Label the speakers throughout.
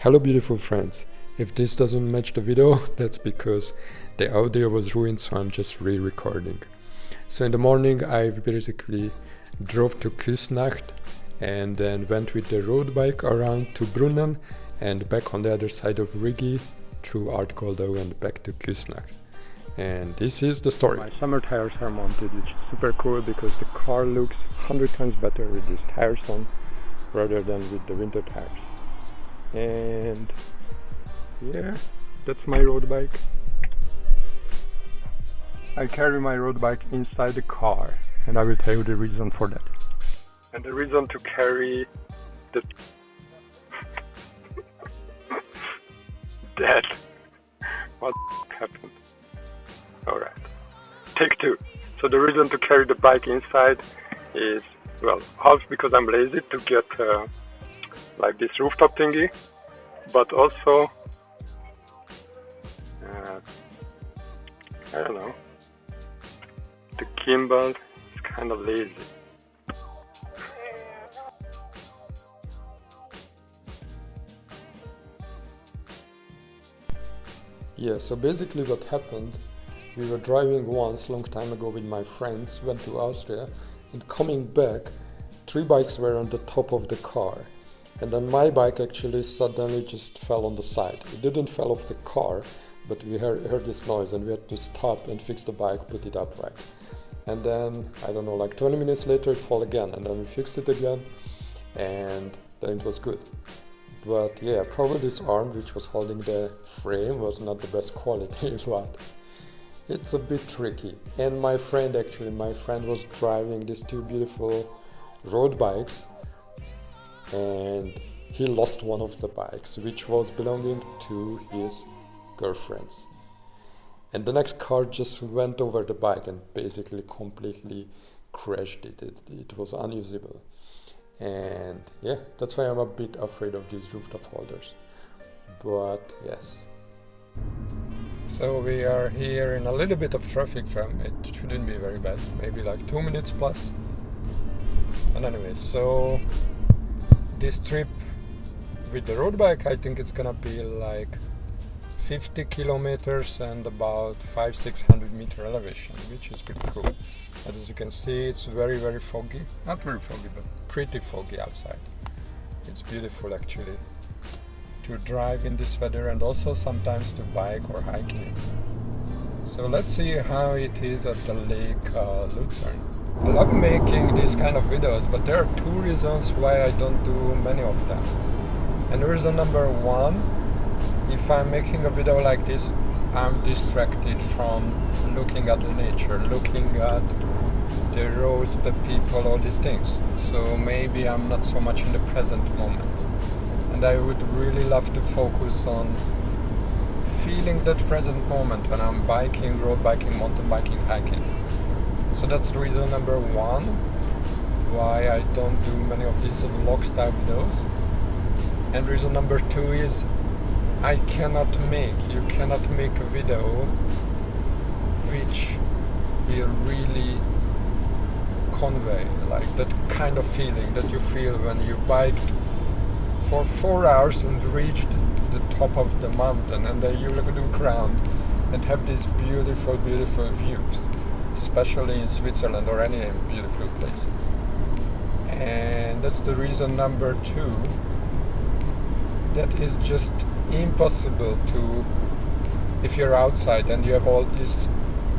Speaker 1: Hello beautiful friends, if this doesn't match the video, that's because the audio was ruined, so I'm just re-recording. So in the morning I basically drove to Kussnacht and then went with the road bike around to Brunnen and back on the other side of Rigi through Arth, Goldau and back to Kussnacht. And this is the story. My summer tires are mounted, which is super cool because the car looks 100 times better with these tires on rather than with the winter tires. And yeah, that's my road bike. I carry my road bike inside the car and I will tell you the reason for that. And the reason to carry the that what happened? Alright, take two. So the reason to carry the bike inside is, well, half because I'm lazy to get like this rooftop thingy, but also I don't know, the gimbal is kind of lazy. Yeah, so basically what happened, we were driving once long time ago with my friends, went to Austria, and coming back 3 bikes were on the top of the car. And then my bike actually suddenly just fell on the side. It didn't fall off the car, but we heard this noise and we had to stop and fix the bike, put it upright. And then, I don't know, like 20 minutes later it fell again, and then we fixed it again, and then it was good. But yeah, probably this arm which was holding the frame was not the best quality, but it's a bit tricky. And my friend was driving these 2 beautiful road bikes, and he lost one of the bikes which was belonging to his girlfriends, and the next car just went over the bike and basically completely crashed it. It was unusable, and yeah, that's why I'm a bit afraid of these rooftop holders. But yes, so we are here in a little bit of traffic jam. It shouldn't be very bad, maybe like 2 minutes plus. And anyway, so this trip with the road bike, I think it's gonna be like 50 kilometers and about 500-600 meter elevation, which is pretty cool. But as you can see, it's very foggy, not very foggy, but pretty foggy outside. It's beautiful actually to drive in this weather and also sometimes to bike or hike in it. So let's see how it is at the lake Lucerne. I love making these kind of videos, but there are 2 reasons why I don't do many of them. And reason number 1, if I'm making a video like this, I'm distracted from looking at the nature, looking at the roads, the people, all these things. So maybe I'm not so much in the present moment. And I would really love to focus on feeling that present moment when I'm biking, road biking, mountain biking, hiking. So that's reason number 1 why I don't do many of these vlog style videos. And reason number 2 is you cannot make a video which will really convey like that kind of feeling that you feel when you biked for 4 hours and reached the top of the mountain, and then you look around and have these beautiful views, especially in Switzerland or any beautiful places. And that's the reason number 2, that is just impossible to, if you're outside and you have all this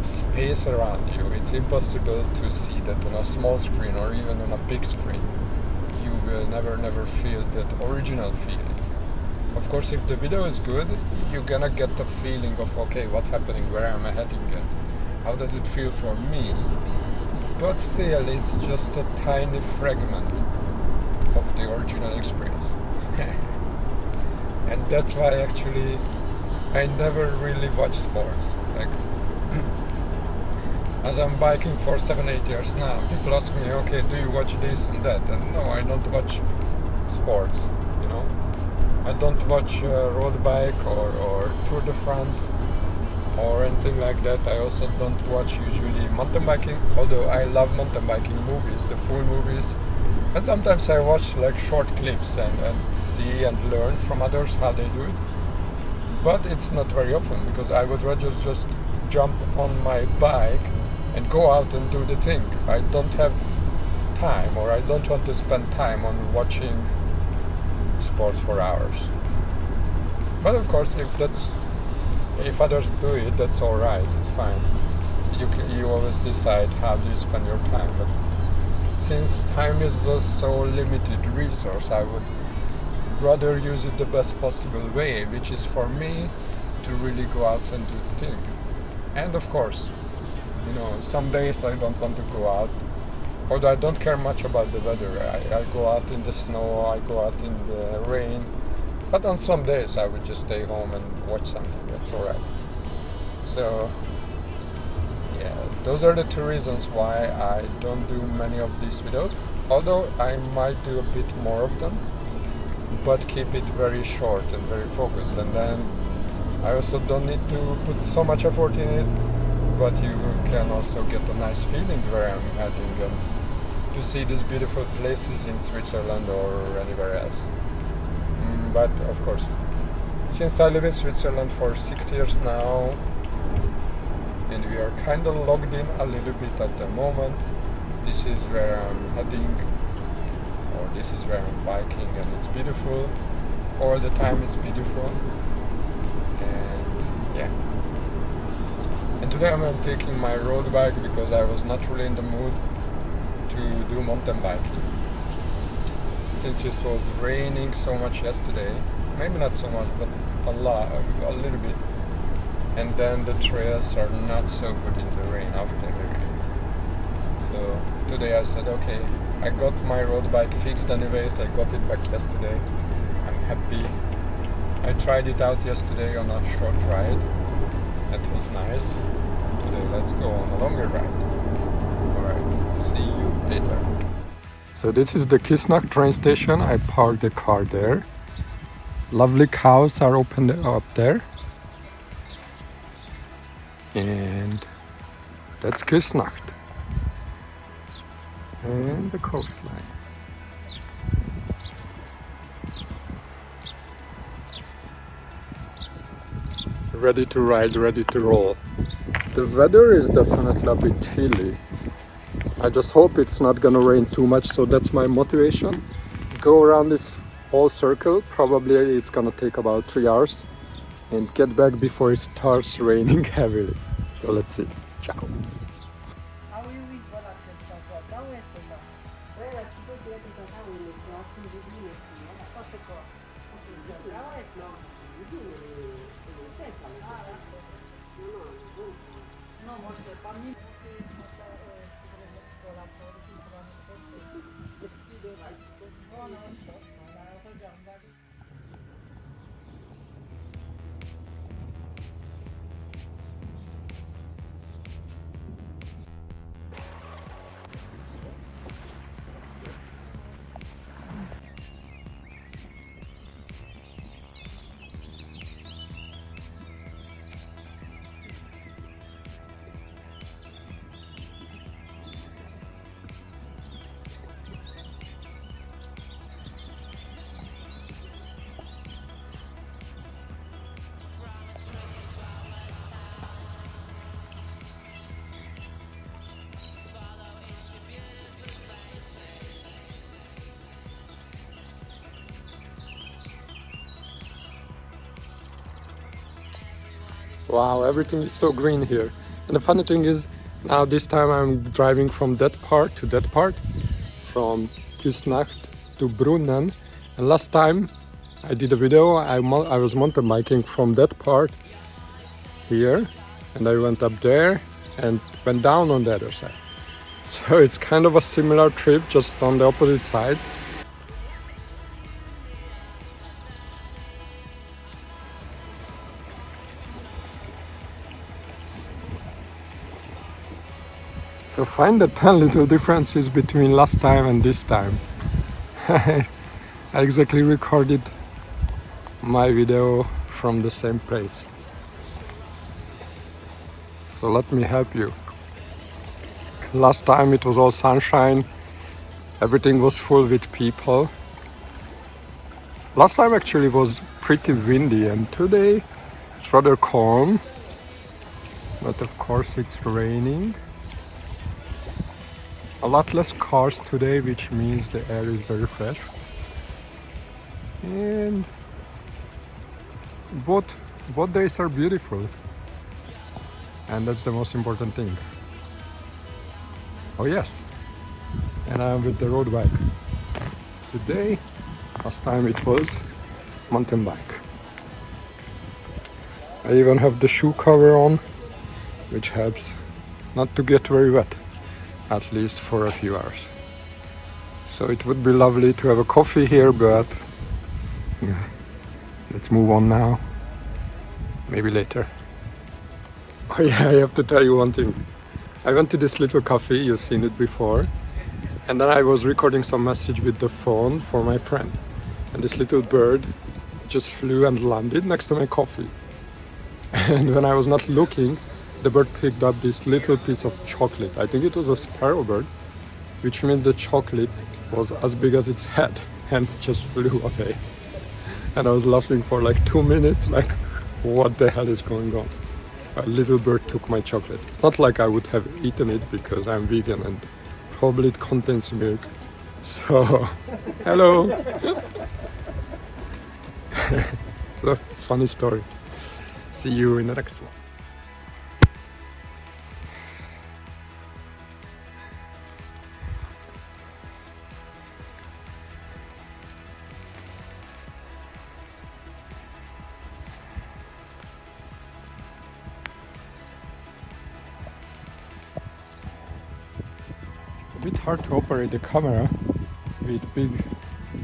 Speaker 1: space around you, it's impossible to see that on a small screen or even on a big screen. You will never feel that original feeling. Of course, if the video is good, you're gonna get the feeling of, okay, what's happening, where am I heading at, how does it feel for me? But still, it's just a tiny fragment of the original experience. And that's why actually I never really watch sports. Like, as I'm biking for 7-8 years now, people ask me, okay, do you watch this and that? And no, I don't watch sports, you know. I don't watch road bike or Tour de France or anything like that. I also don't watch usually mountain biking, although I love mountain biking movies, the full movies, And sometimes I watch like short clips and see and learn from others how they do it. But it's not very often, because I would rather just jump on my bike and go out and do the thing. I don't have time, or I don't want to spend time on watching sports for hours. But of course, if others do it, that's all right. It's fine. You always decide how do you spend your time. But since time is a so limited resource, I would rather use it the best possible way, which is for me to really go out and do the thing. And of course, some days I don't want to go out, although I don't care much about the weather. I go out in the snow, I go out in the rain, but on some days I would just stay home and watch something. That's alright. So yeah, those are the two reasons why I don't do many of these videos, although I might do a bit more of them, but keep it very short and very focused. And then I also don't need to put so much effort in it, but you can also get a nice feeling where I'm heading and to see these beautiful places in Switzerland or anywhere else. But of course, since I live in Switzerland for 6 years now, and we are kind of logged in a little bit at the moment, this is where I'm heading, or this is where I'm biking, and it's beautiful. All the time it's beautiful. And yeah. And today I'm taking my road bike because I was not really in the mood to do mountain biking. Since it was raining so much yesterday, maybe not so much, but a little bit. And then the trails are not so good in the rain, after the rain. So today I said, okay, I got my road bike fixed anyways. I got it back yesterday. I'm happy. I tried it out yesterday on a short ride. That was nice. Today let's go on a longer ride. Alright, see you later. So this is the Kussnacht train station. I parked the car there. Lovely cows are open up there. And that's Kussnacht. And the coastline. Ready to ride, ready to roll. The weather is definitely a bit chilly. I just hope it's not gonna rain too much, so that's my motivation. Go around this whole circle, probably it's gonna take about 3 hours, and get back before it starts raining heavily. So let's see. Ciao. Wow, everything is so green here. And the funny thing is, now this time I'm driving from that part to that part, from Kussnacht to Brunnen. And last time I did a video, I was mountain biking from that part here, and I went up there and went down on the other side. So it's kind of a similar trip, just on the opposite sides. So find the 10 little differences between last time and this time. I exactly recorded my video from the same place. So let me help you. Last time it was all sunshine, Everything was full with people. Last time actually was pretty windy, and today it's rather calm, but of course it's raining. A lot less cars today, which means the air is very fresh. And both days are beautiful, and that's the most important thing. Oh yes, and I'm with the road bike today. Last time it was mountain bike. I even have the shoe cover on, which helps not to get very wet, at least for a few hours. So it would be lovely to have a coffee here, but yeah, let's move on now. Maybe later. Oh yeah, I have to tell you one thing. I went to this little cafe, you've seen it before, and then I was recording some message with the phone for my friend. And this little bird just flew and landed next to my coffee. And when I was not looking, the bird picked up this little piece of chocolate. I think it was a sparrow bird, which means the chocolate was as big as its head and just flew away. And I was laughing for like 2 minutes, like, what the hell is going on? A little bird took my chocolate. It's not like I would have eaten it because I'm vegan and probably it contains milk. So, hello! It's a funny story. See you in the next one. A bit hard to operate the camera with big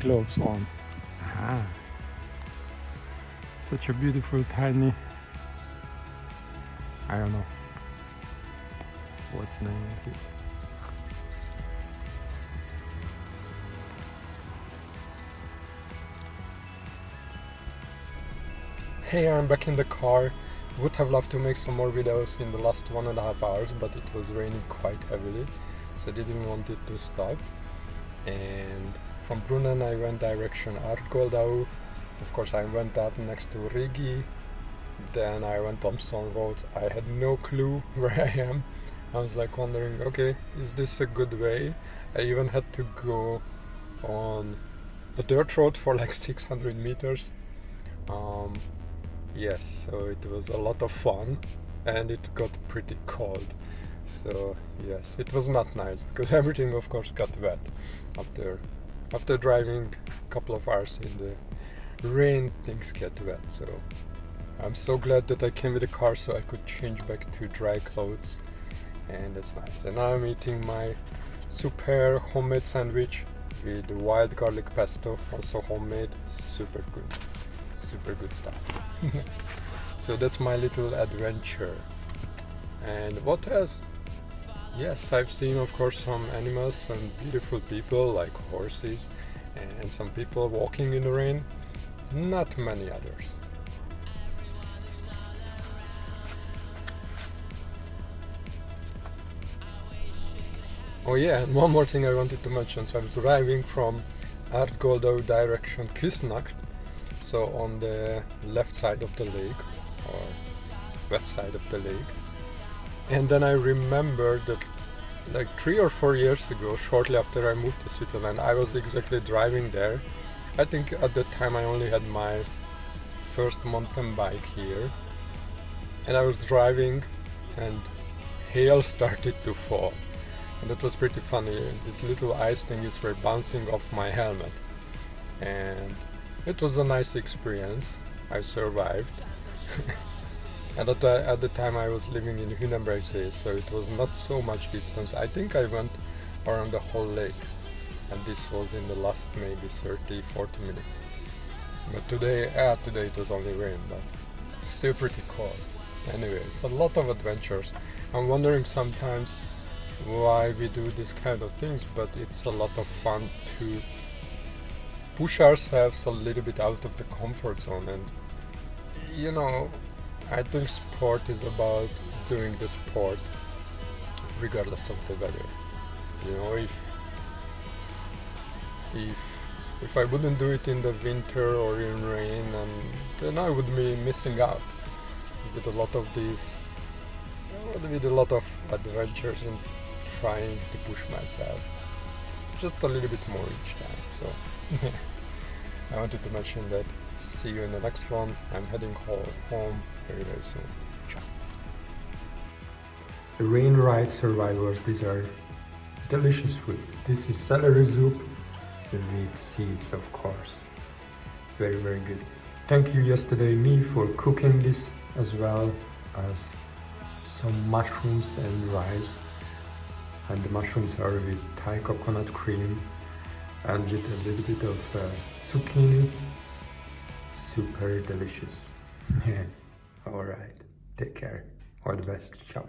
Speaker 1: gloves on. Ah. Such a beautiful tiny, I don't know what's the name of it. Hey, I'm back in the car. Would have loved to make some more videos in the last 1.5 hours, but it was raining quite heavily, so I didn't want it to stop. And from Brunnen I went direction Arth Goldau. Of course I went up next to Rigi. Then I went on some roads. I had no clue where I am. I was like wondering, okay, is this a good way? I even had to go on a dirt road for like 600 meters. Yes, so it was a lot of fun, and it got pretty cold. So yes, it was not nice because everything of course got wet after driving a couple of hours in the rain. Things get wet, so I'm so glad that I came with the car so I could change back to dry clothes, and that's nice. And now I'm eating my super homemade sandwich with wild garlic pesto, also homemade. Super good stuff. So that's my little adventure. And what else? Yes, I've seen of course some animals and beautiful people like horses and some people walking in the rain. Not many others. Oh yeah, and one more thing I wanted to mention. So I was driving from Arth Goldau direction Küssnacht, so on the left side of the lake, or west side of the lake. And then I remembered that like 3 or 4 years ago, shortly after I moved to Switzerland, I was exactly driving there. I think at that time I only had my first mountain bike here. And I was driving and hail started to fall. And that was pretty funny. This little ice things were bouncing off my helmet. And it was a nice experience. I survived. And at the time I was living in Hühnenbergsee, so it was not so much distance. I think I went around the whole lake, and this was in the last maybe 30-40 minutes. But today it was only rain, but still pretty cold. Anyway, it's a lot of adventures. I'm wondering sometimes why we do this kind of things, but it's a lot of fun to push ourselves a little bit out of the comfort zone. And you know, I think sport is about doing the sport regardless of the weather. You know, if I wouldn't do it in the winter or in rain, and then I would be missing out with a lot of these, with a lot of adventures and trying to push myself just a little bit more each time. So I wanted to mention that. See you in the next one. I'm heading home very soon. Ciao. The rain ride survivors, these are delicious food. This is celery soup with seeds, of course. Very good. Thank you yesterday me for cooking this, as well as some mushrooms and rice. And the mushrooms are with Thai coconut cream and with a little bit of zucchini. Super delicious. Alright, take care. All the best. Ciao.